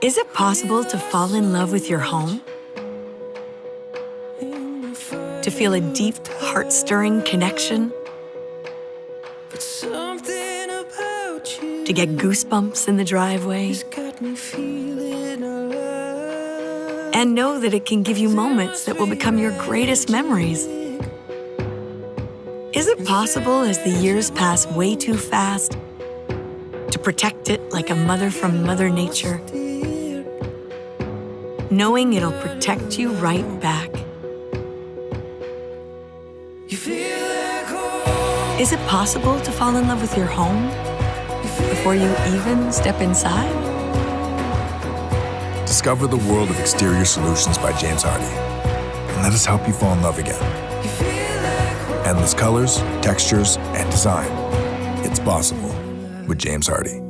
Is it possible to fall in love with your home? To feel a deep, heart-stirring connection? To get goosebumps in the driveway? And know that it can give you moments that will become your greatest memories. Is it possible, as the years pass way too fast, to protect it like a mother from Mother Nature, knowing it'll protect you right back? Is it possible to fall in love with your home before you even step inside? Discover the world of exterior solutions by James Hardie, and let us help you fall in love again. Endless colors, textures, and design. It's possible with James Hardie.